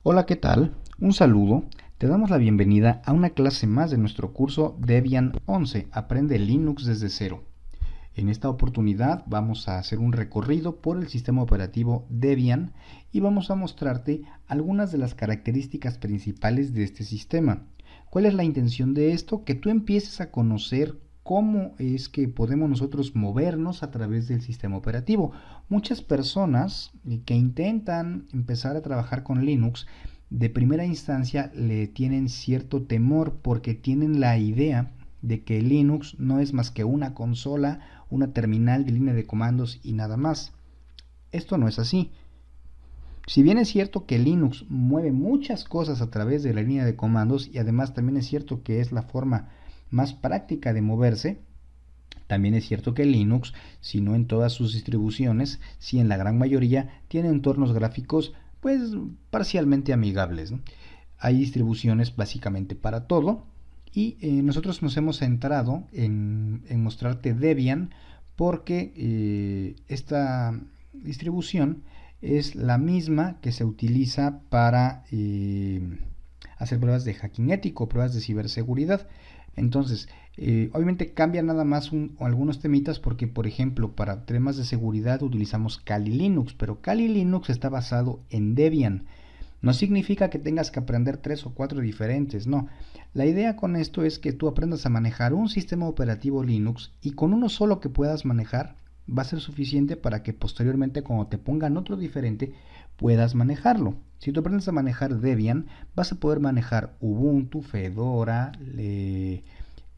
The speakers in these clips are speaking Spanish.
Hola, ¿qué tal? Un saludo. Te damos la bienvenida a una clase más de nuestro curso Debian 11, Aprende Linux desde cero. En esta oportunidad vamos a hacer un recorrido por el sistema operativo Debian y vamos a mostrarte algunas de las características principales de este sistema. ¿Cuál es la intención de esto? Que tú empieces a conocer cómo es que podemos nosotros movernos a través del sistema operativo. Muchas personas que intentan empezar a trabajar con Linux de primera instancia le tienen cierto temor porque tienen la idea de que Linux no es más que una consola, una terminal de línea de comandos y nada más. Esto no es así. Si bien es cierto que Linux mueve muchas cosas a través de la línea de comandos y además también es cierto que es la forma más práctica de moverse, también es cierto que Linux, si no en todas sus distribuciones, si en la gran mayoría, tiene entornos gráficos pues parcialmente amigables, ¿no? Hay distribuciones básicamente para todo y nosotros nos hemos centrado en mostrarte Debian porque esta distribución es la misma que se utiliza para hacer pruebas de hacking ético, pruebas de ciberseguridad. Entonces, obviamente cambia nada más algunos temitas porque, por ejemplo, para temas de seguridad utilizamos Kali Linux, pero Kali Linux está basado en Debian. No significa que tengas que aprender tres o cuatro diferentes, no. La idea con esto es que tú aprendas a manejar un sistema operativo Linux y con uno solo que puedas manejar va a ser suficiente para que posteriormente cuando te pongan otro diferente puedas manejarlo. Si tú aprendes a manejar Debian, vas a poder manejar Ubuntu, Fedora,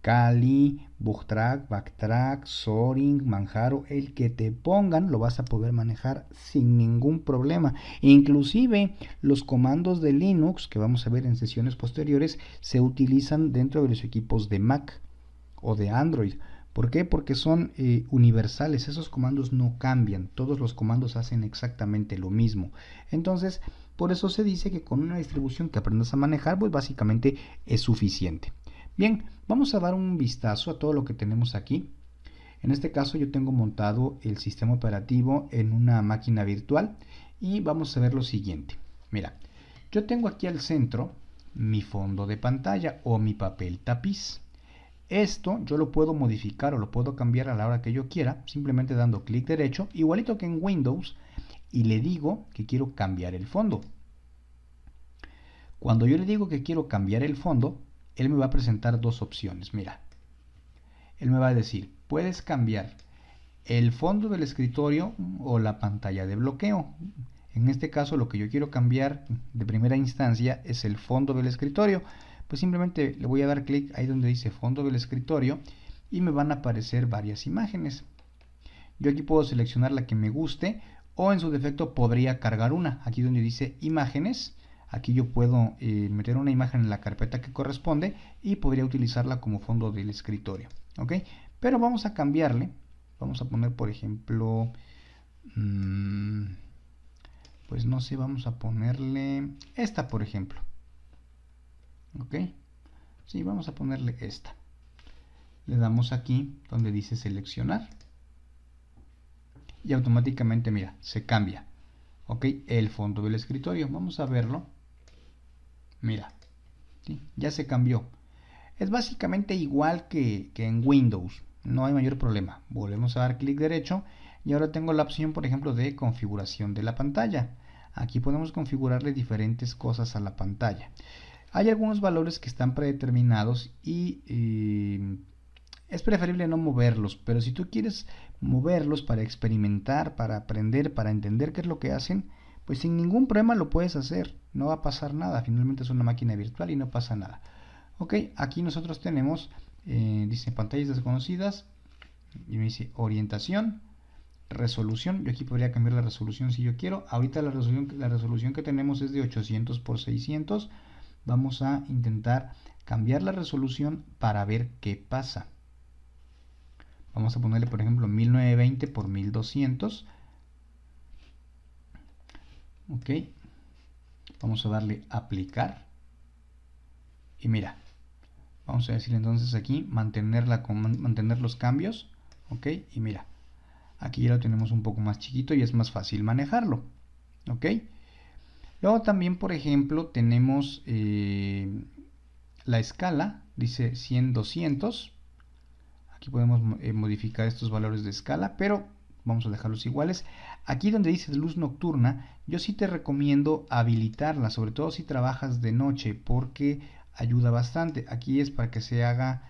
Kali, Bugtrack, Backtrack, Soaring, Manjaro, el que te pongan lo vas a poder manejar sin ningún problema. Inclusive los comandos de Linux que vamos a ver en sesiones posteriores se utilizan dentro de los equipos de Mac o de Android. ¿Por qué? Porque son universales, esos comandos no cambian, todos los comandos hacen exactamente lo mismo. Entonces, por eso se dice que con una distribución que aprendas a manejar, pues básicamente es suficiente. Bien, vamos a dar un vistazo a todo lo que tenemos aquí. En este caso yo tengo montado el sistema operativo en una máquina virtual y vamos a ver lo siguiente. Mira, yo tengo aquí al centro mi fondo de pantalla o mi papel tapiz. Esto yo lo puedo modificar o lo puedo cambiar a la hora que yo quiera, simplemente dando clic derecho, igualito que en Windows, y le digo que quiero cambiar el fondo. Cuando yo le digo que quiero cambiar el fondo, él me va a presentar dos opciones. Mira, él me va a decir, puedes cambiar el fondo del escritorio o la pantalla de bloqueo. En este caso lo que yo quiero cambiar de primera instancia es el fondo del escritorio. Pues simplemente le voy a dar clic ahí donde dice fondo del escritorio y me van a aparecer varias imágenes. Yo aquí puedo seleccionar la que me guste o en su defecto podría cargar una. Aquí donde dice imágenes, aquí yo puedo meter una imagen en la carpeta que corresponde y podría utilizarla como fondo del escritorio. ¿Ok? Pero vamos a cambiarle. Vamos a poner, por ejemplo, pues no sé, vamos a ponerle esta, por ejemplo. ¿Ok? Sí, vamos a ponerle esta. Le damos aquí donde dice seleccionar y automáticamente, mira, se cambia. ¿Ok? El fondo del escritorio. Vamos a verlo. Mira, ¿sí? Ya se cambió. Es básicamente igual que en Windows. No hay mayor problema. Volvemos a dar clic derecho y ahora tengo la opción, por ejemplo, de configuración de la pantalla. Aquí podemos configurarle diferentes cosas a la pantalla. Hay algunos valores que están predeterminados y es preferible no moverlos, pero si tú quieres moverlos para experimentar, para aprender, para entender qué es lo que hacen, pues sin ningún problema lo puedes hacer, no va a pasar nada, finalmente es una máquina virtual y no pasa nada. Ok, aquí nosotros tenemos, dice pantallas desconocidas, y me dice orientación, resolución, yo aquí podría cambiar la resolución si yo quiero, ahorita la resolución que tenemos es de 800 por 600, vamos a intentar cambiar la resolución para ver qué pasa. Vamos a ponerle, por ejemplo, 1920 por 1200. Ok. Vamos a darle aplicar. Y mira, vamos a decir entonces aquí mantener los cambios. Ok. Y mira, aquí ya lo tenemos un poco más chiquito y es más fácil manejarlo. Ok. Luego también, por ejemplo, tenemos la escala, dice 100, 200. Aquí podemos modificar estos valores de escala, pero vamos a dejarlos iguales. Aquí donde dice luz nocturna, yo sí te recomiendo habilitarla, sobre todo si trabajas de noche, porque ayuda bastante. Aquí es para que se haga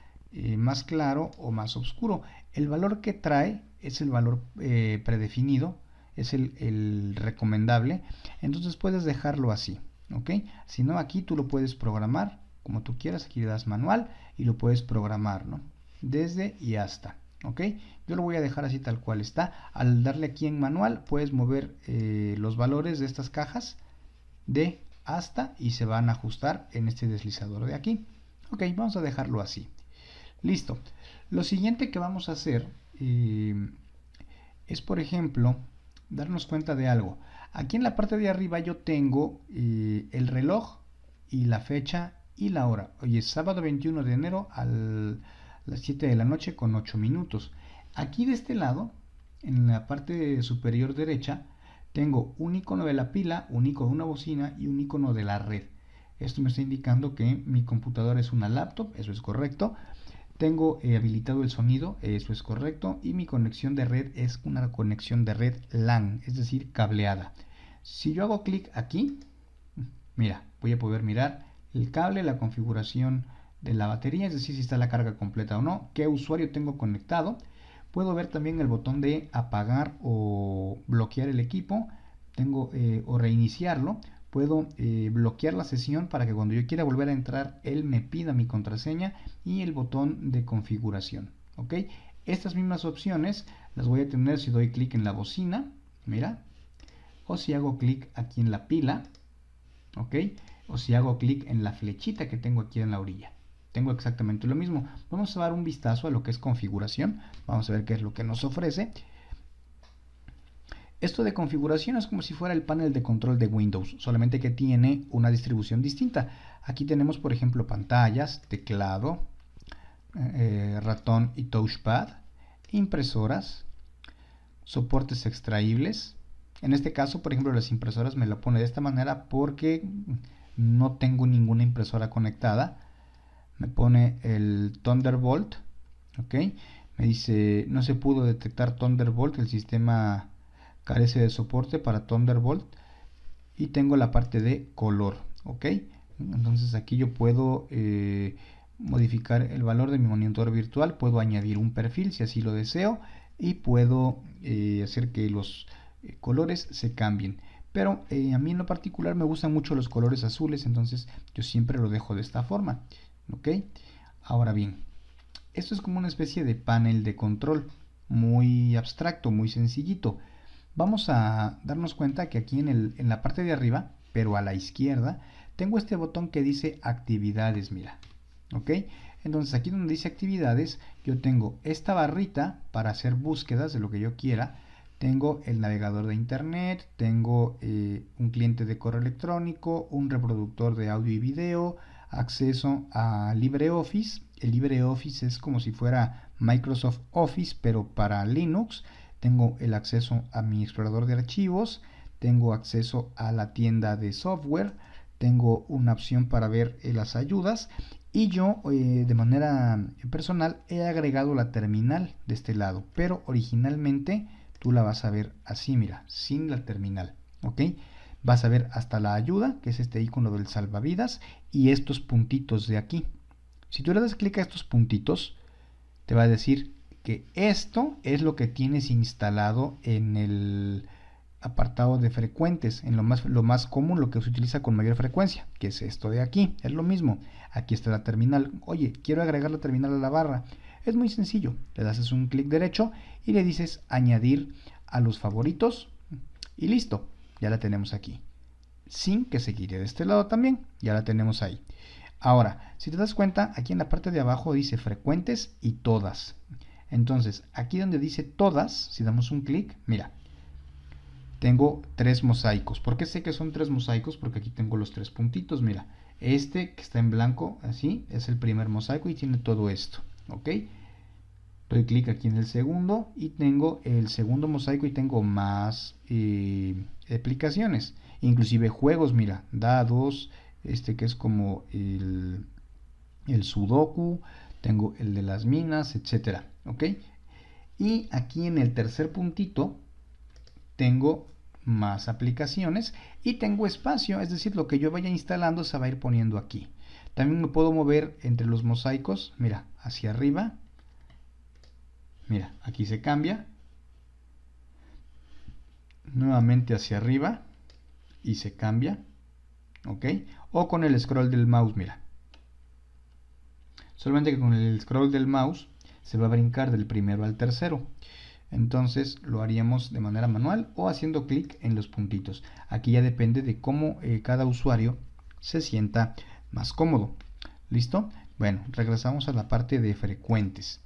más claro o más oscuro. El valor que trae es el valor predefinido, es el recomendable. Entonces puedes dejarlo así, ¿ok? Si no, aquí tú lo puedes programar como tú quieras. Aquí le das manual y lo puedes programar, ¿no? Desde y hasta, ¿ok? Yo lo voy a dejar así tal cual está. Al darle aquí en manual puedes mover los valores de estas cajas de hasta y se van a ajustar en este deslizador de aquí. Ok, vamos a dejarlo así. Listo. Lo siguiente que vamos a hacer es, por ejemplo, darnos cuenta de algo. Aquí en la parte de arriba yo tengo el reloj y la fecha y la hora. Hoy es sábado 21 de enero a las 7 de la noche con 8 minutos. Aquí de este lado, en la parte superior derecha, tengo un icono de la pila, un icono de una bocina y un icono de la red. Esto me está indicando que mi computadora es una laptop, eso es correcto. Tengo habilitado el sonido, eso es correcto. Y mi conexión de red es una conexión de red LAN, es decir, cableada. Si yo hago clic aquí, mira, voy a poder mirar el cable, la configuración de la batería, es decir, si está la carga completa o no, qué usuario tengo conectado. Puedo ver también el botón de apagar o bloquear el equipo, o reiniciarlo. Puedo bloquear la sesión para que cuando yo quiera volver a entrar, él me pida mi contraseña y el botón de configuración. ¿Ok? Estas mismas opciones las voy a tener si doy clic en la bocina, mira, o si hago clic aquí en la pila, ¿ok? O si hago clic en la flechita que tengo aquí en la orilla. Tengo exactamente lo mismo. Vamos a dar un vistazo a lo que es configuración. Vamos a ver qué es lo que nos ofrece. Esto de configuración es como si fuera el panel de control de Windows, solamente que tiene una distribución distinta. Aquí tenemos, por ejemplo, pantallas, teclado, ratón y touchpad, impresoras, soportes extraíbles. En este caso, por ejemplo, las impresoras me lo pone de esta manera porque no tengo ninguna impresora conectada. Me pone el Thunderbolt, ¿ok? Me dice, no se pudo detectar Thunderbolt, el sistema carece de soporte para Thunderbolt. Y tengo la parte de color, ¿ok? Entonces aquí yo puedo modificar el valor de mi monitor virtual, puedo añadir un perfil si así lo deseo y puedo hacer que los colores se cambien. Pero a mí en lo particular me gustan mucho los colores azules, entonces yo siempre lo dejo de esta forma, ¿ok? Ahora bien, esto es como una especie de panel de control, muy abstracto, muy sencillito. Vamos a darnos cuenta que aquí en la parte de arriba, pero a la izquierda, tengo este botón que dice actividades, mira, ¿ok? Entonces aquí donde dice actividades, yo tengo esta barrita para hacer búsquedas de lo que yo quiera. Tengo el navegador de internet, tengo un cliente de correo electrónico, un reproductor de audio y video, acceso a LibreOffice. El LibreOffice es como si fuera Microsoft Office, pero para Linux. Tengo el acceso a mi explorador de archivos, tengo acceso a la tienda de software, tengo una opción para ver las ayudas y yo de manera personal he agregado la terminal de este lado, pero originalmente tú la vas a ver así, mira, sin la terminal, ¿ok? Vas a ver hasta la ayuda, que es este icono del salvavidas, y estos puntitos de aquí. Si tú le das clic a estos puntitos, te va a decir que esto es lo que tienes instalado en el apartado de frecuentes, en lo más común, lo que se utiliza con mayor frecuencia, que es esto de aquí. Es lo mismo. Aquí está la terminal. Oye, quiero agregar la terminal a la barra. Es muy sencillo. Le das un clic derecho y le dices añadir a los favoritos y listo. Ya la tenemos aquí. Sin que se quite de este lado también. Ya la tenemos ahí. Ahora, si te das cuenta, aquí en la parte de abajo dice frecuentes y todas. Entonces, aquí donde dice todas, si damos un clic, mira, tengo tres mosaicos. ¿Por qué sé que son tres mosaicos? Porque aquí tengo los tres puntitos, mira. Este que está en blanco, así, es el primer mosaico y tiene todo esto, ¿ok? Doy clic aquí en el segundo y tengo el segundo mosaico y tengo más aplicaciones. inclusive juegos, mira, dados, este que es como el Sudoku, tengo el de las minas, etcétera, ¿ok? Y aquí en el tercer puntito tengo más aplicaciones y tengo espacio, es decir, lo que yo vaya instalando se va a ir poniendo aquí. También me puedo mover entre los mosaicos, mira, hacia arriba, mira, aquí se cambia, nuevamente hacia arriba y se cambia, ¿ok? O con el scroll del mouse, mira. Solamente que con el scroll del mouse se va a brincar del primero al tercero. Entonces lo haríamos de manera manual o haciendo clic en los puntitos. Aquí ya depende de cómo cada usuario se sienta más cómodo. ¿Listo? Bueno, regresamos a la parte de frecuentes.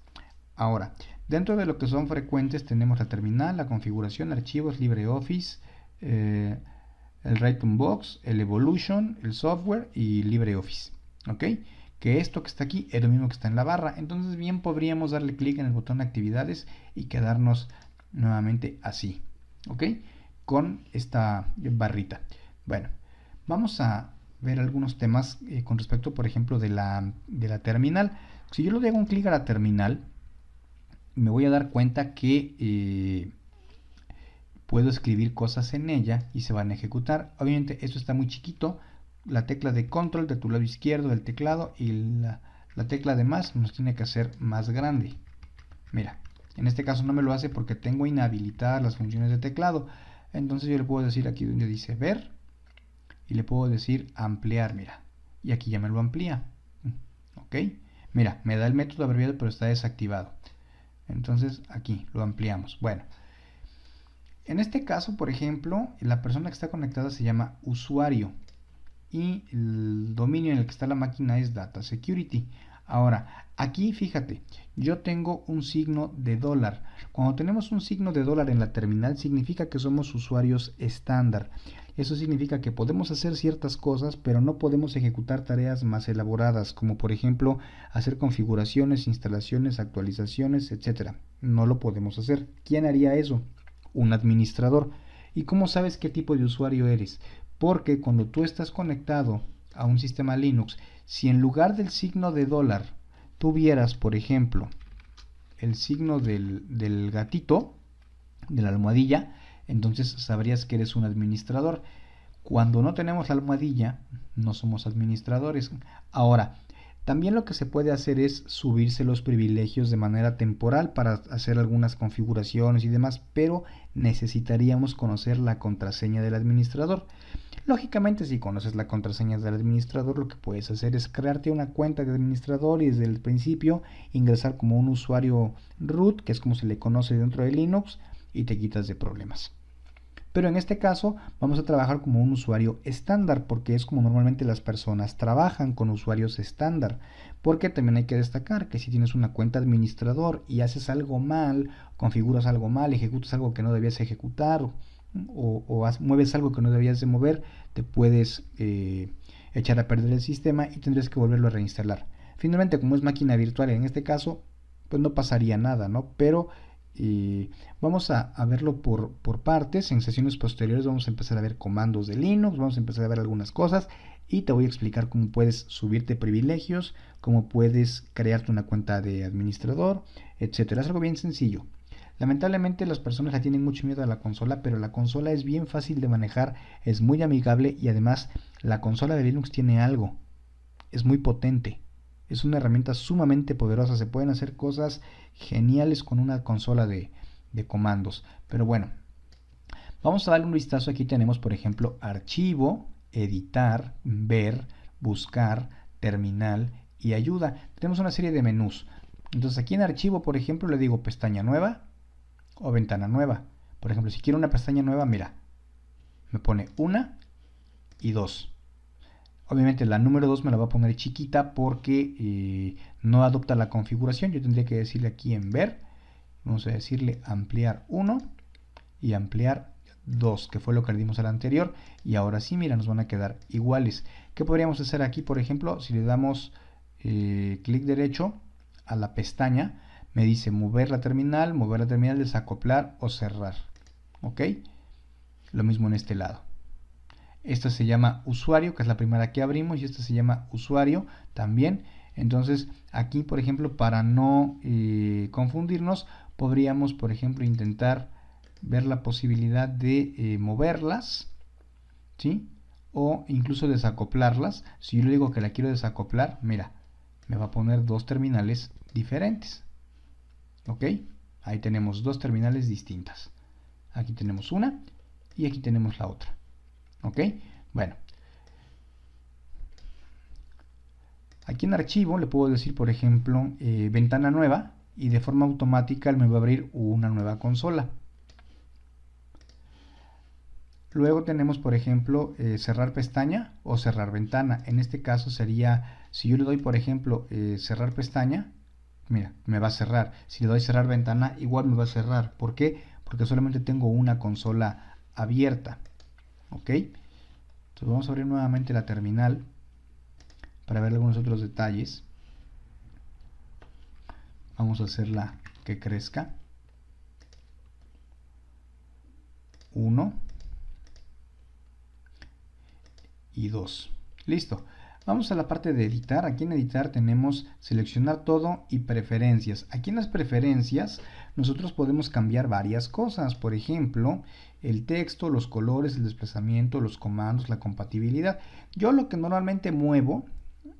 Ahora, dentro de lo que son frecuentes tenemos la terminal, la configuración, archivos, LibreOffice, el Write-in-Box, el Evolution, el software y LibreOffice. ¿Ok? Que esto que está aquí es lo mismo que está en la barra. Entonces bien podríamos darle clic en el botón de actividades y quedarnos nuevamente así. ¿Ok? Con esta barrita. Bueno, vamos a ver algunos temas con respecto, por ejemplo, de la terminal. Si yo le hago un clic a la terminal, me voy a dar cuenta que puedo escribir cosas en ella y se van a ejecutar. Obviamente esto está muy chiquito. La tecla de control de tu lado izquierdo del teclado y la tecla de más nos tiene que hacer más grande. Mira, en este caso no me lo hace porque tengo inhabilitadas las funciones de teclado. Entonces yo le puedo decir aquí donde dice ver y le puedo decir ampliar, mira. Y aquí ya me lo amplía. ¿Ok? Mira, me da el método abreviado pero está desactivado. Entonces aquí lo ampliamos. Bueno, en este caso, por ejemplo, la persona que está conectada se llama usuario y el dominio en el que está la máquina es Data Security. Ahora, aquí fíjate, yo tengo un signo de dólar. Cuando tenemos un signo de dólar en la terminal significa que somos usuarios estándar. Eso significa que podemos hacer ciertas cosas, pero no podemos ejecutar tareas más elaboradas, como por ejemplo hacer configuraciones, instalaciones, actualizaciones, etcétera. No lo podemos hacer. ¿Quién haría eso? Un administrador. ¿Y cómo sabes qué tipo de usuario eres? Porque cuando tú estás conectado a un sistema Linux, si en lugar del signo de dólar tuvieras, por ejemplo, el signo del gatito, de la almohadilla, entonces sabrías que eres un administrador. Cuando no tenemos la almohadilla, no somos administradores. Ahora, también lo que se puede hacer es subirse los privilegios de manera temporal para hacer algunas configuraciones y demás, pero necesitaríamos conocer la contraseña del administrador. Lógicamente, si conoces la contraseña del administrador, lo que puedes hacer es crearte una cuenta de administrador y desde el principio ingresar como un usuario root, que es como se le conoce dentro de Linux, y te quitas de problemas. Pero en este caso vamos a trabajar como un usuario estándar, porque es como normalmente las personas trabajan con usuarios estándar. Porque también hay que destacar que si tienes una cuenta administrador y haces algo mal, configuras algo mal, ejecutas algo que no debías ejecutar o mueves algo que no debías de mover, te puedes echar a perder el sistema y tendrías que volverlo a reinstalar. Finalmente, como es máquina virtual en este caso, pues no pasaría nada, ¿no? Pero vamos a verlo por partes. En sesiones posteriores vamos a empezar a ver comandos de Linux, vamos a empezar a ver algunas cosas y te voy a explicar cómo puedes subirte privilegios, cómo puedes crearte una cuenta de administrador, etcétera. Es algo bien sencillo. Lamentablemente las personas le tienen mucho miedo a la consola, pero la consola es bien fácil de manejar, es muy amigable y además la consola de Linux tiene algo, es muy potente. Es una herramienta sumamente poderosa, se pueden hacer cosas geniales con una consola de comandos. Pero bueno, vamos a darle un vistazo. Aquí tenemos, por ejemplo, archivo, editar, ver, buscar, terminal y ayuda. Tenemos una serie de menús. Entonces aquí en archivo, por ejemplo, le digo pestaña nueva o ventana nueva. Por ejemplo, si quiero una pestaña nueva, mira, me pone 1 y 2. Obviamente la número 2 me la va a poner chiquita porque no adopta la configuración. Yo tendría que decirle aquí en ver, vamos a decirle ampliar 1 y ampliar 2, que fue lo que le dimos al anterior. Y ahora sí, mira, nos van a quedar iguales. ¿Qué podríamos hacer aquí, por ejemplo? Si le damos clic derecho a la pestaña, me dice mover la terminal, desacoplar o cerrar. ¿Ok? Lo mismo en este lado. Esta se llama usuario, que es la primera que abrimos, y esta se llama usuario también. Entonces aquí, por ejemplo, para no confundirnos, podríamos, por ejemplo, intentar ver la posibilidad de moverlas, ¿sí? O incluso desacoplarlas. Si yo le digo que la quiero desacoplar, mira, me va a poner dos terminales diferentes. ¿Ok? Ahí tenemos dos terminales distintas. Aquí tenemos una y aquí tenemos la otra. ¿Ok? Bueno. Aquí en archivo le puedo decir, por ejemplo, ventana nueva, y de forma automática me va a abrir una nueva consola. Luego tenemos, por ejemplo, cerrar pestaña o cerrar ventana. En este caso sería, si yo le doy, por ejemplo, cerrar pestaña, mira, me va a cerrar. Si le doy cerrar ventana, igual me va a cerrar. ¿Por qué? Porque solamente tengo una consola abierta. ¿Ok? Entonces vamos a abrir nuevamente la terminal para ver algunos otros detalles. Vamos a hacerla que crezca. 1 y 2. Listo. Vamos a la parte de editar. Aquí en editar tenemos seleccionar todo y preferencias. Aquí en las preferencias nosotros podemos cambiar varias cosas. Por ejemplo, el texto, los colores, el desplazamiento, los comandos, la compatibilidad. Yo lo que normalmente muevo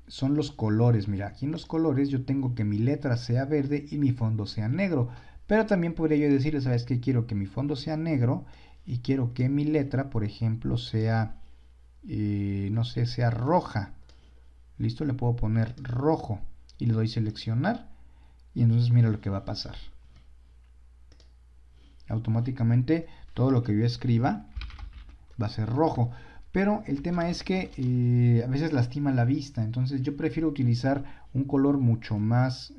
son los colores. Mira, aquí en los colores yo tengo que mi letra sea verde y mi fondo sea negro. Pero también podría yo decirle, ¿sabes qué? Quiero que mi fondo sea negro y quiero que mi letra, por ejemplo, sea, no sé, sea roja. Listo, le puedo poner rojo y le doy seleccionar y entonces mira lo que va a pasar. Automáticamente todo lo que yo escriba va a ser rojo. Pero el tema es que a veces lastima la vista. Entonces yo prefiero utilizar un color mucho más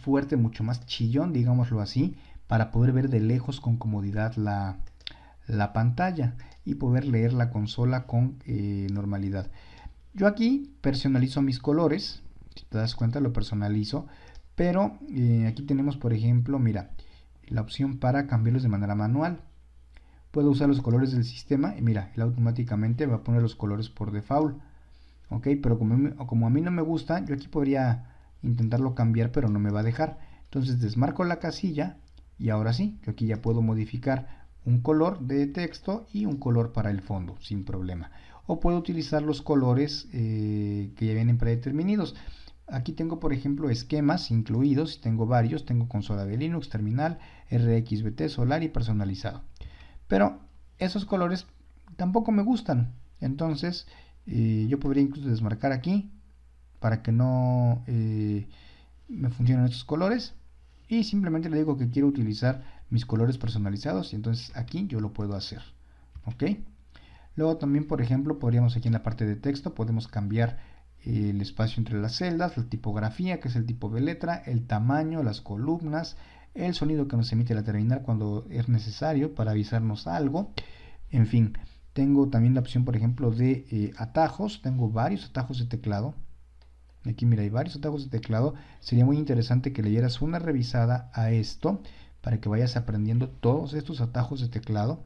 fuerte, mucho más chillón, digámoslo así, para poder ver de lejos con comodidad la pantalla y poder leer la consola con normalidad. Yo aquí personalizo mis colores, si te das cuenta lo personalizo, pero aquí tenemos, por ejemplo, mira, la opción para cambiarlos de manera manual. Puedo usar los colores del sistema y mira, él automáticamente va a poner los colores por default. Ok, pero como a mí no me gusta, yo aquí podría intentarlo cambiar, pero no me va a dejar. Entonces desmarco la casilla y ahora sí, yo aquí ya puedo modificar un color de texto y un color para el fondo sin problema. O puedo utilizar los colores que ya vienen predeterminados. Aquí tengo, por ejemplo, esquemas incluidos, tengo varios, tengo consola de Linux, terminal, RxBT, Solar y personalizado. Pero esos colores tampoco me gustan. Entonces yo podría incluso desmarcar aquí para que no me funcionen estos colores. Y simplemente le digo que quiero utilizar mis colores personalizados. Y entonces aquí yo lo puedo hacer. ¿Ok? Luego también, por ejemplo, podríamos aquí en la parte de texto, podemos cambiar el espacio entre las celdas, la tipografía, que es el tipo de letra, el tamaño, las columnas, el sonido que nos emite la terminal cuando es necesario para avisarnos algo. En fin, tengo también la opción, por ejemplo, de atajos. Tengo varios atajos de teclado. Aquí mira, hay varios atajos de teclado. Sería muy interesante que le dieras una revisada a esto para que vayas aprendiendo todos estos atajos de teclado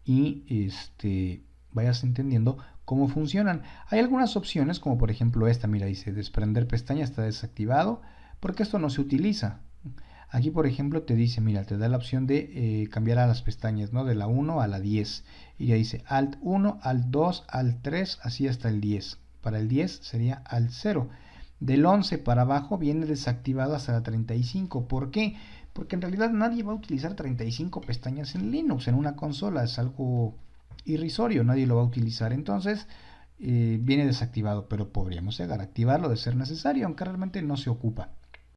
y vayas entendiendo cómo funcionan. Hay algunas opciones, como por ejemplo esta, mira, dice desprender pestaña está desactivado, porque esto no se utiliza. Aquí, por ejemplo, te dice, mira, te da la opción de cambiar a las pestañas, ¿no? De la 1 a la 10. Y ya dice Alt 1, Alt 2, Alt 3, así hasta el 10. Para el 10 sería Alt 0. Del 11 para abajo viene desactivado hasta la 35. ¿Por qué? Porque en realidad nadie va a utilizar 35 pestañas en Linux, en una consola. Es algo irrisorio, nadie lo va a utilizar. Entonces, viene desactivado, pero podríamos llegar a activarlo de ser necesario, aunque realmente no se ocupa.